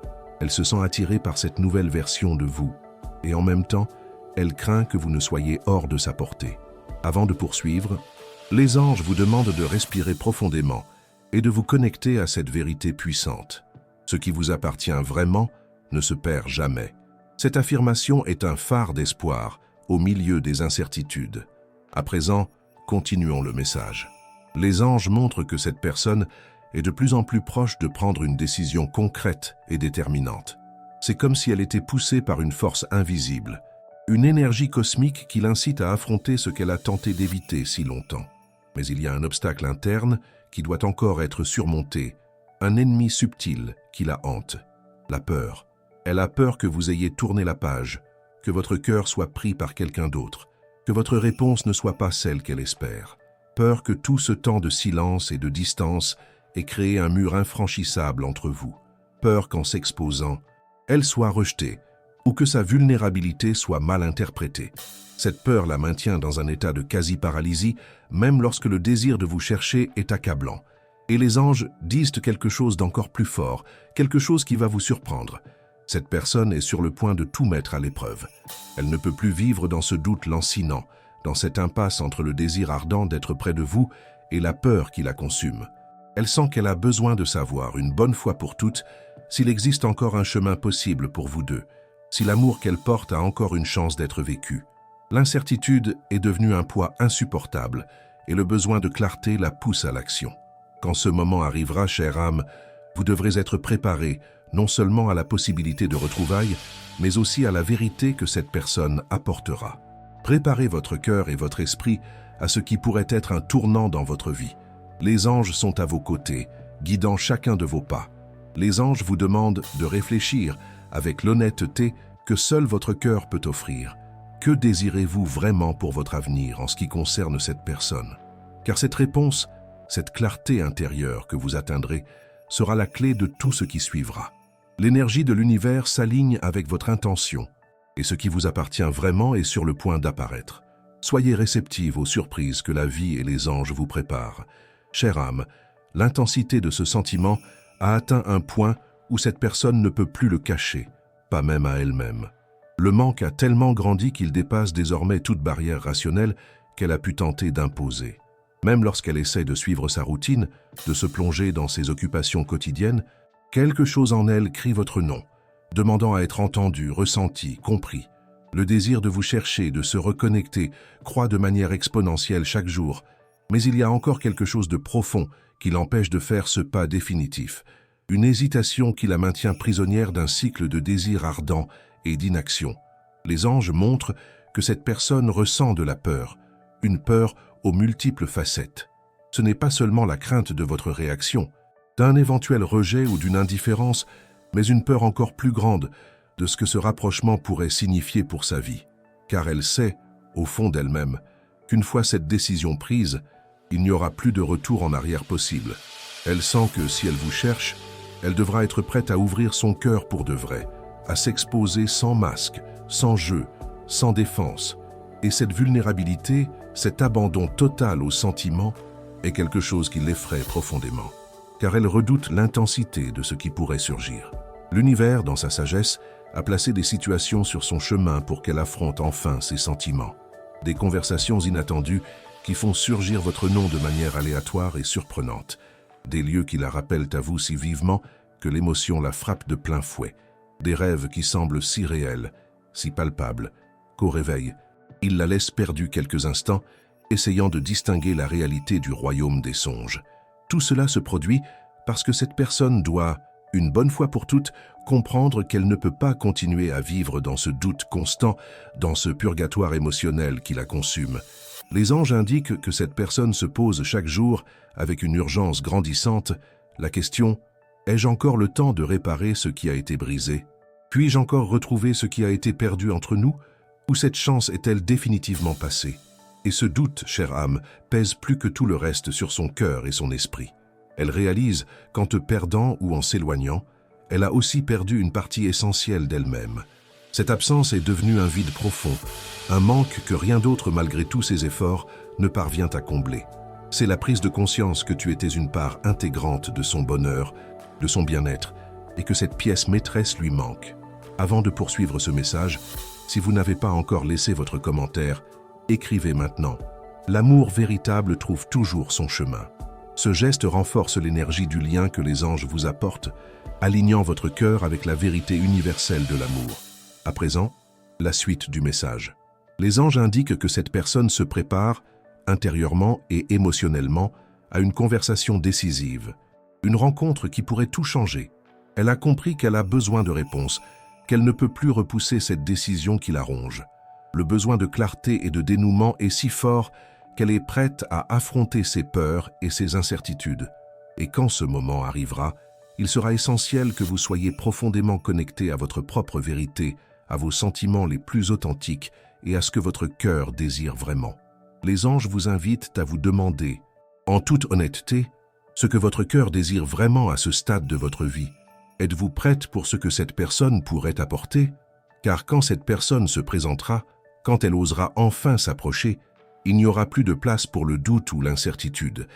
Elle se sent attirée par cette nouvelle version de vous, et en même temps, elle craint que vous ne soyez hors de sa portée. Avant de poursuivre, les anges vous demandent de respirer profondément et de vous connecter à cette vérité puissante. Ce qui vous appartient vraiment ne se perd jamais. Cette affirmation est un phare d'espoir au milieu des incertitudes. À présent, continuons le message. Les anges montrent que cette personne est de plus en plus proche de prendre une décision concrète et déterminante. C'est comme si elle était poussée par une force invisible, une énergie cosmique qui l'incite à affronter ce qu'elle a tenté d'éviter si longtemps. Mais il y a un obstacle interne qui doit encore être surmonté, un ennemi subtil qui la hante, la peur. Elle a peur que vous ayez tourné la page, que votre cœur soit pris par quelqu'un d'autre, que votre réponse ne soit pas celle qu'elle espère. Peur que tout ce temps de silence et de distance ait créé un mur infranchissable entre vous. Peur qu'en s'exposant, elle soit rejetée ou que sa vulnérabilité soit mal interprétée. Cette peur la maintient dans un état de quasi-paralysie, même lorsque le désir de vous chercher est accablant. Et les anges disent quelque chose d'encore plus fort, quelque chose qui va vous surprendre. Cette personne est sur le point de tout mettre à l'épreuve. Elle ne peut plus vivre dans ce doute lancinant, dans cette impasse entre le désir ardent d'être près de vous et la peur qui la consume. Elle sent qu'elle a besoin de savoir, une bonne fois pour toutes, s'il existe encore un chemin possible pour vous deux, si l'amour qu'elle porte a encore une chance d'être vécu. L'incertitude est devenue un poids insupportable et le besoin de clarté la pousse à l'action. Quand ce moment arrivera, chère âme, vous devrez être préparé non seulement à la possibilité de retrouvailles, mais aussi à la vérité que cette personne apportera. Préparez votre cœur et votre esprit à ce qui pourrait être un tournant dans votre vie. Les anges sont à vos côtés, guidant chacun de vos pas. Les anges vous demandent de réfléchir avec l'honnêteté que seul votre cœur peut offrir. Que désirez-vous vraiment pour votre avenir en ce qui concerne cette personne? Car cette réponse, cette clarté intérieure que vous atteindrez, sera la clé de tout ce qui suivra. L'énergie de l'univers s'aligne avec votre intention, et ce qui vous appartient vraiment est sur le point d'apparaître. Soyez réceptive aux surprises que la vie et les anges vous préparent. Chère âme, l'intensité de ce sentiment a atteint un point où cette personne ne peut plus le cacher, pas même à elle-même. Le manque a tellement grandi qu'il dépasse désormais toute barrière rationnelle qu'elle a pu tenter d'imposer. Même lorsqu'elle essaie de suivre sa routine, de se plonger dans ses occupations quotidiennes, quelque chose en elle crie votre nom, demandant à être entendu, ressenti, compris. Le désir de vous chercher, de se reconnecter, croît de manière exponentielle chaque jour, mais il y a encore quelque chose de profond qui l'empêche de faire ce pas définitif, une hésitation qui la maintient prisonnière d'un cycle de désir ardent et d'inaction. Les anges montrent que cette personne ressent de la peur, une peur aux multiples facettes. Ce n'est pas seulement la crainte de votre réaction, d'un éventuel rejet ou d'une indifférence, mais une peur encore plus grande de ce que ce rapprochement pourrait signifier pour sa vie. Car elle sait, au fond d'elle-même, qu'une fois cette décision prise, il n'y aura plus de retour en arrière possible. Elle sent que si elle vous cherche, elle devra être prête à ouvrir son cœur pour de vrai, à s'exposer sans masque, sans jeu, sans défense. Et cette vulnérabilité, cet abandon total aux sentiments, est quelque chose qui l'effraie profondément, car elle redoute l'intensité de ce qui pourrait surgir. L'univers, dans sa sagesse, a placé des situations sur son chemin pour qu'elle affronte enfin ses sentiments. Des conversations inattendues qui font surgir votre nom de manière aléatoire et surprenante. Des lieux qui la rappellent à vous si vivement que l'émotion la frappe de plein fouet. Des rêves qui semblent si réels, si palpables, qu'au réveil, il la laisse perdue quelques instants, essayant de distinguer la réalité du royaume des songes. Tout cela se produit parce que cette personne doit, une bonne fois pour toutes, comprendre qu'elle ne peut pas continuer à vivre dans ce doute constant, dans ce purgatoire émotionnel qui la consume. Les anges indiquent que cette personne se pose chaque jour, avec une urgence grandissante, la question « Ai-je encore le temps de réparer ce qui a été brisé ? Puis-je encore retrouver ce qui a été perdu entre nous ? Ou cette chance est-elle définitivement passée ?» Et ce doute, chère âme, pèse plus que tout le reste sur son cœur et son esprit. Elle réalise qu'en te perdant ou en s'éloignant, elle a aussi perdu une partie essentielle d'elle-même. Cette absence est devenue un vide profond, un manque que rien d'autre malgré tous ses efforts ne parvient à combler. C'est la prise de conscience que tu étais une part intégrante de son bonheur, de son bien-être, et que cette pièce maîtresse lui manque. Avant de poursuivre ce message, si vous n'avez pas encore laissé votre commentaire, écrivez maintenant. L'amour véritable trouve toujours son chemin. Ce geste renforce l'énergie du lien que les anges vous apportent, alignant votre cœur avec la vérité universelle de l'amour. À présent, la suite du message. Les anges indiquent que cette personne se prépare, intérieurement et émotionnellement, à une conversation décisive, une rencontre qui pourrait tout changer. Elle a compris qu'elle a besoin de réponses, qu'elle ne peut plus repousser cette décision qui la ronge. Le besoin de clarté et de dénouement est si fort qu'elle est prête à affronter ses peurs et ses incertitudes. Et quand ce moment arrivera, il sera essentiel que vous soyez profondément connecté à votre propre vérité, à vos sentiments les plus authentiques et à ce que votre cœur désire vraiment. Les anges vous invitent à vous demander, en toute honnêteté, ce que votre cœur désire vraiment à ce stade de votre vie. Êtes-vous prête pour ce que cette personne pourrait apporter? Car quand cette personne se présentera, quand elle osera enfin s'approcher, il n'y aura plus de place pour le doute ou l'incertitude,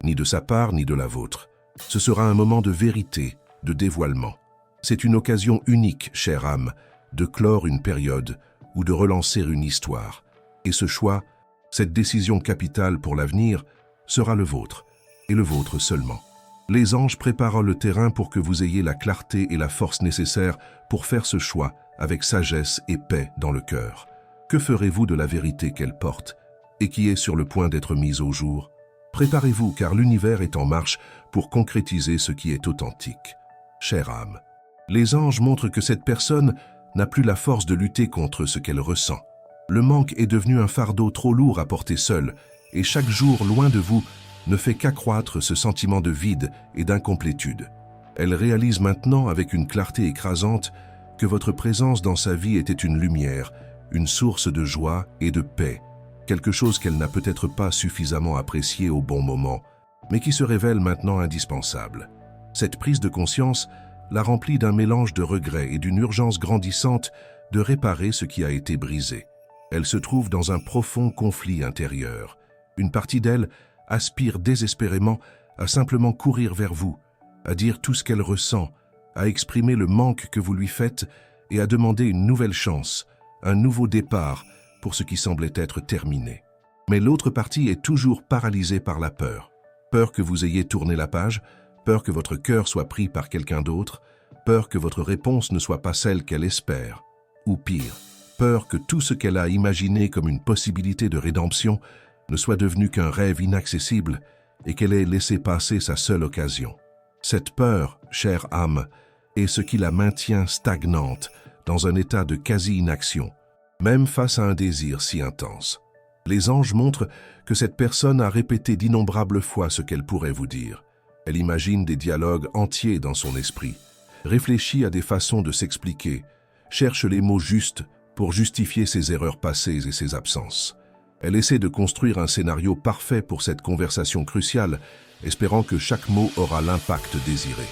ni de sa part ni de la vôtre. Ce sera un moment de vérité, de dévoilement. C'est une occasion unique, chère âme, de clore une période ou de relancer une histoire. Et ce choix, cette décision capitale pour l'avenir, sera le vôtre, et le vôtre seulement. Les anges préparent le terrain pour que vous ayez la clarté et la force nécessaires pour faire ce choix avec sagesse et paix dans le cœur. Que ferez-vous de la vérité qu'elle porte et qui est sur le point d'être mise au jour? Préparez-vous car l'univers est en marche pour concrétiser ce qui est authentique. Chère âme, les anges montrent que cette personne n'a plus la force de lutter contre ce qu'elle ressent. Le manque est devenu un fardeau trop lourd à porter seul, et chaque jour loin de vous ne fait qu'accroître ce sentiment de vide et d'incomplétude. Elle réalise maintenant avec une clarté écrasante que votre présence dans sa vie était une lumière, une source de joie et de paix, quelque chose qu'elle n'a peut-être pas suffisamment apprécié au bon moment, mais qui se révèle maintenant indispensable. Cette prise de conscience la remplit d'un mélange de regrets et d'une urgence grandissante de réparer ce qui a été brisé. Elle se trouve dans un profond conflit intérieur. Une partie d'elle aspire désespérément à simplement courir vers vous, à dire tout ce qu'elle ressent, à exprimer le manque que vous lui faites et à demander une nouvelle chance, un nouveau départ pour ce qui semblait être terminé. Mais l'autre partie est toujours paralysée par la peur. Peur que vous ayez tourné la page, peur que votre cœur soit pris par quelqu'un d'autre, peur que votre réponse ne soit pas celle qu'elle espère. Ou pire, peur que tout ce qu'elle a imaginé comme une possibilité de rédemption ne soit devenu qu'un rêve inaccessible et qu'elle ait laissé passer sa seule occasion. Cette peur, chère âme, est ce qui la maintient stagnante dans un état de quasi-inaction, même face à un désir si intense. Les anges montrent que cette personne a répété d'innombrables fois ce qu'elle pourrait vous dire. Elle imagine des dialogues entiers dans son esprit, réfléchit à des façons de s'expliquer, cherche les mots justes pour justifier ses erreurs passées et ses absences. Elle essaie de construire un scénario parfait pour cette conversation cruciale, espérant que chaque mot aura l'impact désiré.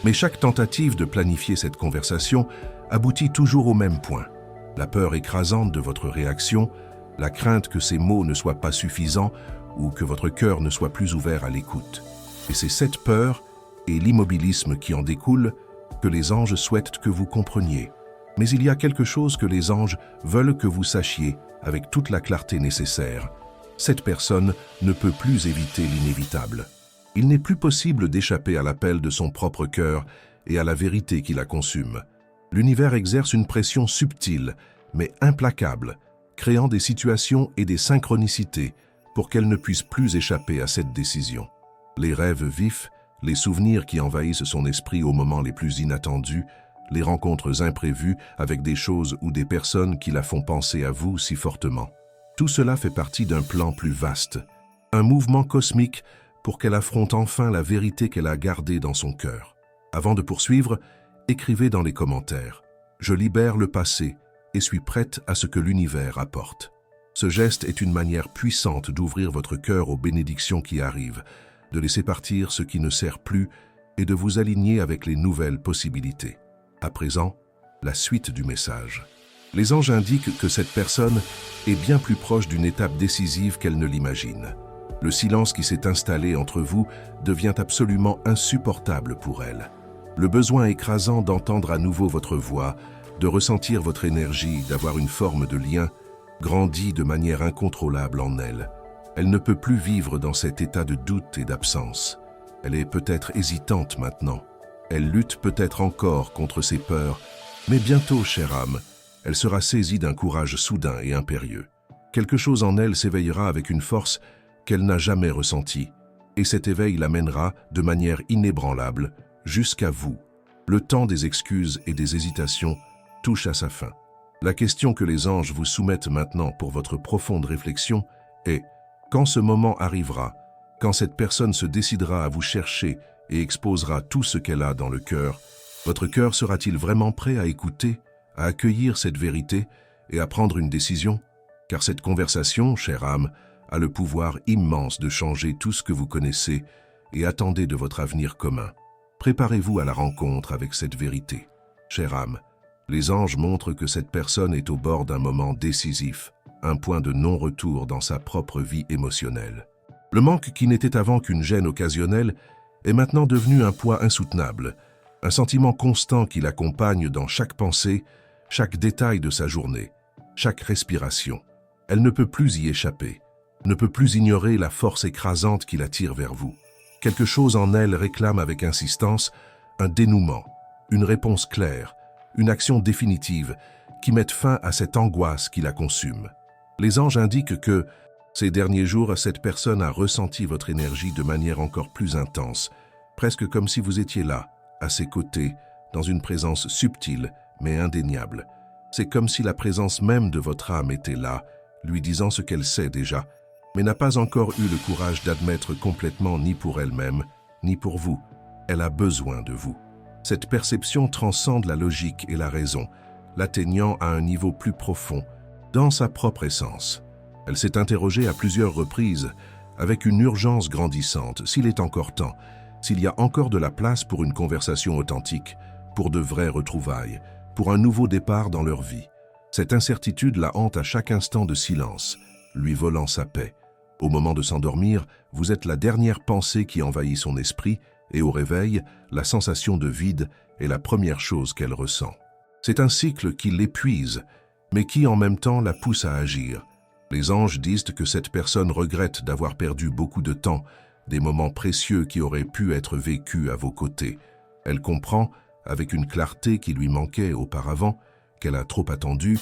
Mais chaque tentative de planifier cette conversation aboutit toujours au même point. La peur écrasante de votre réaction, la crainte que ces mots ne soient pas suffisants ou que votre cœur ne soit plus ouvert à l'écoute. Et c'est cette peur et l'immobilisme qui en découlent que les anges souhaitent que vous compreniez. Mais il y a quelque chose que les anges veulent que vous sachiez avec toute la clarté nécessaire. Cette personne ne peut plus éviter l'inévitable. Il n'est plus possible d'échapper à l'appel de son propre cœur et à la vérité qui la consume. L'univers exerce une pression subtile, mais implacable, créant des situations et des synchronicités pour qu'elle ne puisse plus échapper à cette décision. Les rêves vifs, les souvenirs qui envahissent son esprit au moment les plus inattendus, les rencontres imprévues avec des choses ou des personnes qui la font penser à vous si fortement. Tout cela fait partie d'un plan plus vaste, un mouvement cosmique pour qu'elle affronte enfin la vérité qu'elle a gardée dans son cœur. Avant de poursuivre, écrivez dans les commentaires « Je libère le passé et suis prête à ce que l'univers apporte ». Ce geste est une manière puissante d'ouvrir votre cœur aux bénédictions qui arrivent, de laisser partir ce qui ne sert plus et de vous aligner avec les nouvelles possibilités. À présent, la suite du message. Les anges indiquent que cette personne est bien plus proche d'une étape décisive qu'elle ne l'imagine. Le silence qui s'est installé entre vous devient absolument insupportable pour elle. Le besoin écrasant d'entendre à nouveau votre voix, de ressentir votre énergie, d'avoir une forme de lien, grandit de manière incontrôlable en elle. Elle ne peut plus vivre dans cet état de doute et d'absence. Elle est peut-être hésitante maintenant. Elle lutte peut-être encore contre ses peurs, mais bientôt, chère âme, elle sera saisie d'un courage soudain et impérieux. Quelque chose en elle s'éveillera avec une force qu'elle n'a jamais ressentie, et cet éveil l'amènera de manière inébranlable jusqu'à vous. Le temps des excuses et des hésitations touche à sa fin. La question que les anges vous soumettent maintenant pour votre profonde réflexion est « Quand ce moment arrivera, quand cette personne se décidera à vous chercher et exposera tout ce qu'elle a dans le cœur, votre cœur sera-t-il vraiment prêt à écouter, à accueillir cette vérité et à prendre une décision? Car cette conversation, chère âme, a le pouvoir immense de changer tout ce que vous connaissez et attendez de votre avenir commun. Préparez-vous à la rencontre avec cette vérité. Chère âme, les anges montrent que cette personne est au bord d'un moment décisif, un point de non-retour dans sa propre vie émotionnelle. Le manque qui n'était avant qu'une gêne occasionnelle est maintenant devenu un poids insoutenable, un sentiment constant qui l'accompagne dans chaque pensée, chaque détail de sa journée, chaque respiration. Elle ne peut plus y échapper, ne peut plus ignorer la force écrasante qui l'attire vers vous. Quelque chose en elle réclame avec insistance un dénouement, une réponse claire, une action définitive qui mette fin à cette angoisse qui la consume. Les anges indiquent que, ces derniers jours, cette personne a ressenti votre énergie de manière encore plus intense, presque comme si vous étiez là, à ses côtés, dans une présence subtile mais indéniable. C'est comme si la présence même de votre âme était là, lui disant ce qu'elle sait déjà, mais n'a pas encore eu le courage d'admettre complètement ni pour elle-même, ni pour vous. Elle a besoin de vous. Cette perception transcende la logique et la raison, l'atteignant à un niveau plus profond, dans sa propre essence. Elle s'est interrogée à plusieurs reprises, avec une urgence grandissante, s'il est encore temps, s'il y a encore de la place pour une conversation authentique, pour de vraies retrouvailles, pour un nouveau départ dans leur vie. Cette incertitude la hante à chaque instant de silence, lui volant sa paix. Au moment de s'endormir, vous êtes la dernière pensée qui envahit son esprit, et au réveil, la sensation de vide est la première chose qu'elle ressent. C'est un cycle qui l'épuise, mais qui en même temps la pousse à agir. Les anges disent que cette personne regrette d'avoir perdu beaucoup de temps, des moments précieux qui auraient pu être vécus à vos côtés. Elle comprend, avec une clarté qui lui manquait auparavant, qu'elle a trop attendu,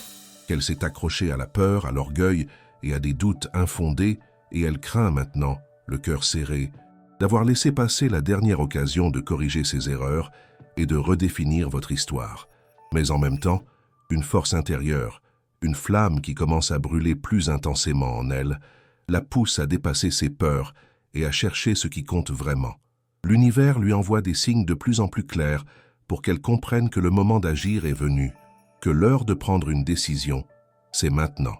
qu'elle s'est accrochée à la peur, à l'orgueil et à des doutes infondés, et elle craint maintenant, le cœur serré, d'avoir laissé passer la dernière occasion de corriger ses erreurs et de redéfinir votre histoire. Mais en même temps, une force intérieure, une flamme qui commence à brûler plus intensément en elle, la pousse à dépasser ses peurs et à chercher ce qui compte vraiment. L'univers lui envoie des signes de plus en plus clairs pour qu'elle comprenne que le moment d'agir est venu, que l'heure de prendre une décision, c'est maintenant.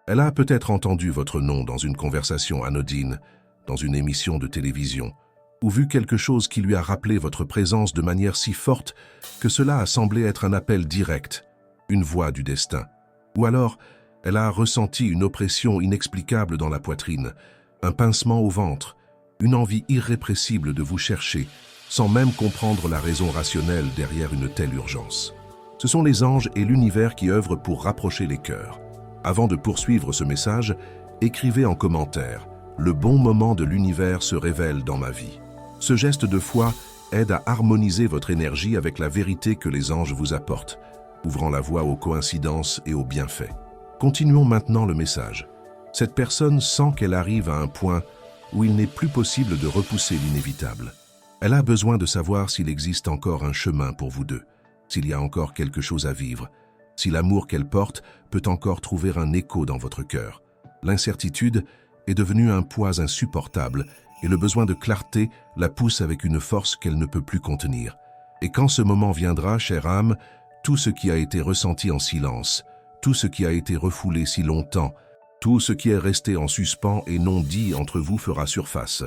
Elle a peut-être entendu votre nom dans une conversation anodine, dans une émission de télévision, ou vu quelque chose qui lui a rappelé votre présence de manière si forte que cela a semblé être un appel direct, une voix du destin. Ou alors, elle a ressenti une oppression inexplicable dans la poitrine, un pincement au ventre, une envie irrépressible de vous chercher, sans même comprendre la raison rationnelle derrière une telle urgence. Ce sont les anges et l'univers qui œuvrent pour rapprocher les cœurs. Avant de poursuivre ce message, écrivez en commentaire « Le bon moment de l'univers se révèle dans ma vie ». Ce geste de foi aide à harmoniser votre énergie avec la vérité que les anges vous apportent, ouvrant la voie aux coïncidences et aux bienfaits. Continuons maintenant le message. Cette personne sent qu'elle arrive à un point où il n'est plus possible de repousser l'inévitable. Elle a besoin de savoir s'il existe encore un chemin pour vous deux, s'il y a encore quelque chose à vivre, si l'amour qu'elle porte peut encore trouver un écho dans votre cœur. L'incertitude est devenue un poids insupportable et le besoin de clarté la pousse avec une force qu'elle ne peut plus contenir. Et quand ce moment viendra, chère âme, tout ce qui a été ressenti en silence, tout ce qui a été refoulé si longtemps, tout ce qui est resté en suspens et non dit entre vous fera surface.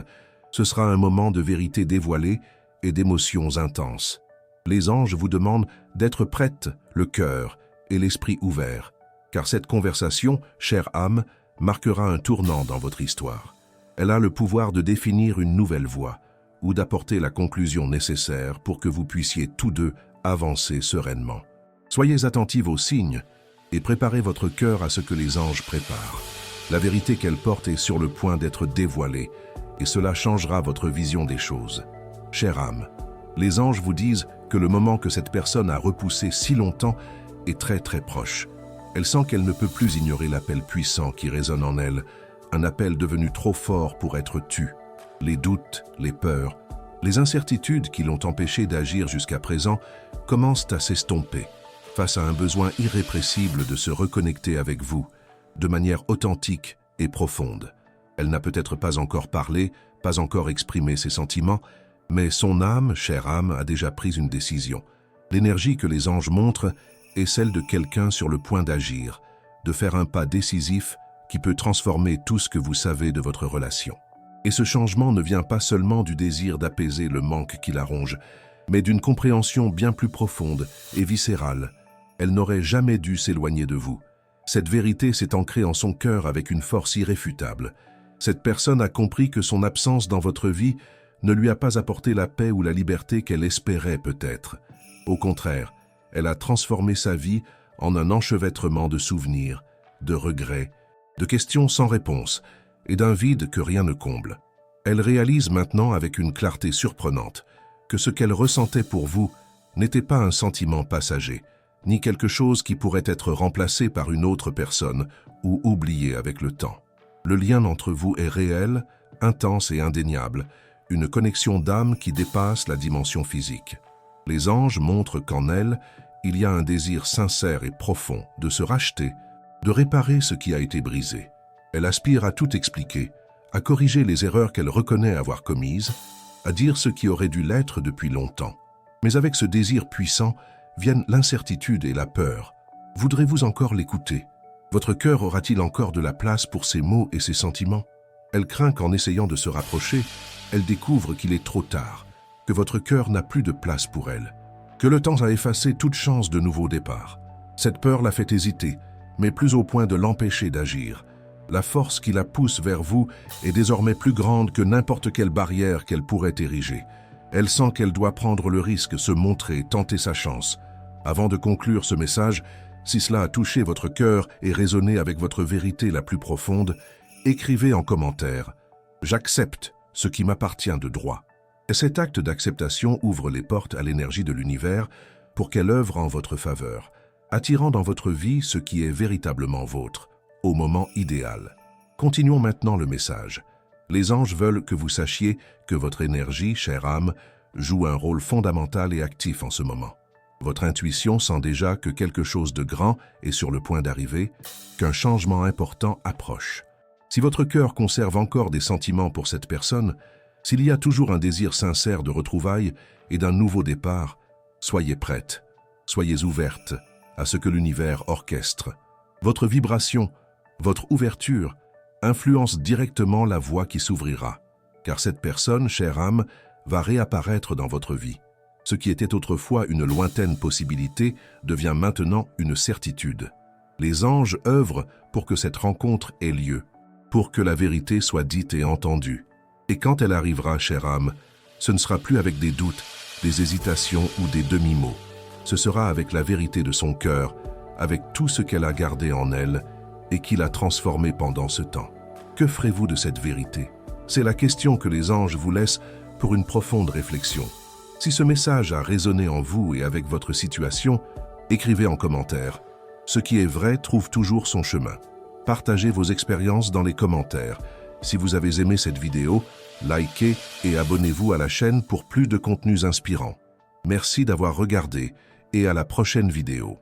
Ce sera un moment de vérité dévoilée et d'émotions intenses. Les anges vous demandent d'être prête, le cœur et l'esprit ouvert, car cette conversation, chère âme, marquera un tournant dans votre histoire. Elle a le pouvoir de définir une nouvelle voie ou d'apporter la conclusion nécessaire pour que vous puissiez tous deux avancer sereinement. Soyez attentifs aux signes et préparez votre cœur à ce que les anges préparent. La vérité qu'elle porte est sur le point d'être dévoilée et cela changera votre vision des choses. Chère âme, les anges vous disent que le moment que cette personne a repoussé si longtemps est très proche. Elle sent qu'elle ne peut plus ignorer l'appel puissant qui résonne en elle, un appel devenu trop fort pour être tu. Les doutes, les peurs, les incertitudes qui l'ont empêché d'agir jusqu'à présent commencent à s'estomper face à un besoin irrépressible de se reconnecter avec vous, de manière authentique et profonde. Elle n'a peut-être pas encore parlé, pas encore exprimé ses sentiments, mais son âme, chère âme, a déjà pris une décision. L'énergie que les anges montrent est celle de quelqu'un sur le point d'agir, de faire un pas décisif qui peut transformer tout ce que vous savez de votre relation. Et ce changement ne vient pas seulement du désir d'apaiser le manque qui la ronge, mais d'une compréhension bien plus profonde et viscérale. Elle n'aurait jamais dû s'éloigner de vous. Cette vérité s'est ancrée en son cœur avec une force irréfutable. Cette personne a compris que son absence dans votre vie ne lui a pas apporté la paix ou la liberté qu'elle espérait peut-être. Au contraire, elle a transformé sa vie en un enchevêtrement de souvenirs, de regrets, de questions sans réponse et d'un vide que rien ne comble. Elle réalise maintenant avec une clarté surprenante que ce qu'elle ressentait pour vous n'était pas un sentiment passager, ni quelque chose qui pourrait être remplacé par une autre personne ou oublié avec le temps. Le lien entre vous est réel, intense et indéniable, une connexion d'âme qui dépasse la dimension physique. Les anges montrent qu'en elle, il y a un désir sincère et profond de se racheter, de réparer ce qui a été brisé. Elle aspire à tout expliquer, à corriger les erreurs qu'elle reconnaît avoir commises, à dire ce qui aurait dû l'être depuis longtemps. Mais avec ce désir puissant viennent l'incertitude et la peur. Voudrez-vous encore l'écouter? Votre cœur aura-t-il encore de la place pour ses mots et ses sentiments? Elle craint qu'en essayant de se rapprocher, elle découvre qu'il est trop tard, que votre cœur n'a plus de place pour elle, que le temps a effacé toute chance de nouveau départ. Cette peur la fait hésiter, mais plus au point de l'empêcher d'agir. La force qui la pousse vers vous est désormais plus grande que n'importe quelle barrière qu'elle pourrait ériger. Elle sent qu'elle doit prendre le risque, se montrer, tenter sa chance. Avant de conclure ce message, Si cela a touché votre cœur et résonné avec votre vérité la plus profonde, écrivez en commentaire « J'accepte ce qui m'appartient de droit ». Cet acte d'acceptation ouvre les portes à l'énergie de l'univers pour qu'elle œuvre en votre faveur, attirant dans votre vie ce qui est véritablement vôtre, au moment idéal. Continuons maintenant le message. Les anges veulent que vous sachiez que votre énergie, chère âme, joue un rôle fondamental et actif en ce moment. Votre intuition sent déjà que quelque chose de grand est sur le point d'arriver, qu'un changement important approche. Si votre cœur conserve encore des sentiments pour cette personne, s'il y a toujours un désir sincère de retrouvailles et d'un nouveau départ, soyez prête, soyez ouverte à ce que l'univers orchestre. Votre vibration, votre ouverture, influence directement la voie qui s'ouvrira, car cette personne, chère âme, va réapparaître dans votre vie. Ce qui était autrefois une lointaine possibilité devient maintenant une certitude. Les anges œuvrent pour que cette rencontre ait lieu, pour que la vérité soit dite et entendue. Et quand elle arrivera, chère âme, ce ne sera plus avec des doutes, des hésitations ou des demi-mots. Ce sera avec la vérité de son cœur, avec tout ce qu'elle a gardé en elle et qui l'a transformé pendant ce temps. Que ferez-vous de cette vérité? C'est la question que les anges vous laissent pour une profonde réflexion. Si ce message a résonné en vous et avec votre situation, écrivez en commentaire. Ce qui est vrai trouve toujours son chemin. Partagez vos expériences dans les commentaires. Si vous avez aimé cette vidéo, likez et abonnez-vous à la chaîne pour plus de contenus inspirants. Merci d'avoir regardé et à la prochaine vidéo.